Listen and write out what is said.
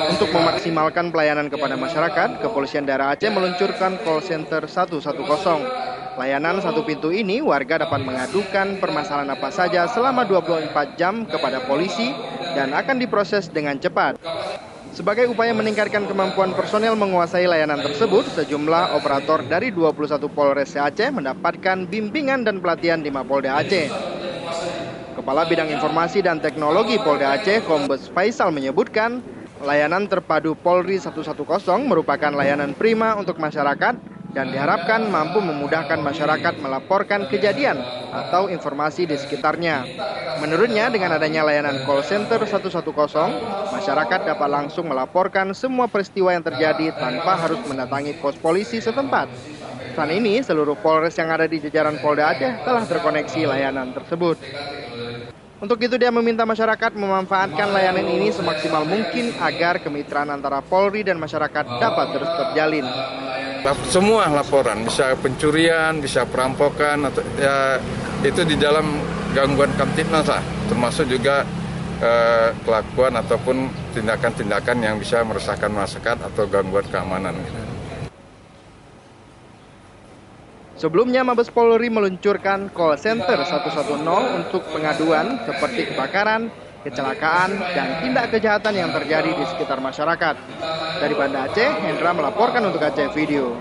Untuk memaksimalkan pelayanan kepada masyarakat, Kepolisian Daerah Aceh meluncurkan call center 110. Layanan satu pintu ini, warga dapat mengadukan permasalahan apa saja selama 24 jam kepada polisi dan akan diproses dengan cepat. Sebagai upaya meningkatkan kemampuan personel menguasai layanan tersebut, sejumlah operator dari 21 Polres Aceh mendapatkan bimbingan dan pelatihan di Mapolda Aceh. Kepala Bidang Informasi dan Teknologi Polda Aceh, Kombes Faisal menyebutkan, layanan terpadu Polri 110 merupakan layanan prima untuk masyarakat dan diharapkan mampu memudahkan masyarakat melaporkan kejadian atau informasi di sekitarnya. Menurutnya, dengan adanya layanan call center 110, masyarakat dapat langsung melaporkan semua peristiwa yang terjadi tanpa harus mendatangi pos polisi setempat. Saat ini, seluruh Polres yang ada di jajaran Polda Aceh telah terkoneksi layanan tersebut. Untuk itu, dia meminta masyarakat memanfaatkan layanan ini semaksimal mungkin agar kemitraan antara Polri dan masyarakat dapat terus terjalin. Semua laporan, bisa pencurian, bisa perampokan, atau ya itu di dalam gangguan Kamtibmas lah, termasuk juga kelakuan ataupun tindakan-tindakan yang bisa meresahkan masyarakat atau gangguan keamanan. Sebelumnya, Mabes Polri meluncurkan call center 110 untuk pengaduan seperti kebakaran, kecelakaan, dan tindak kejahatan yang terjadi di sekitar masyarakat. Dari Banda Aceh, Hendra melaporkan untuk Aceh Video.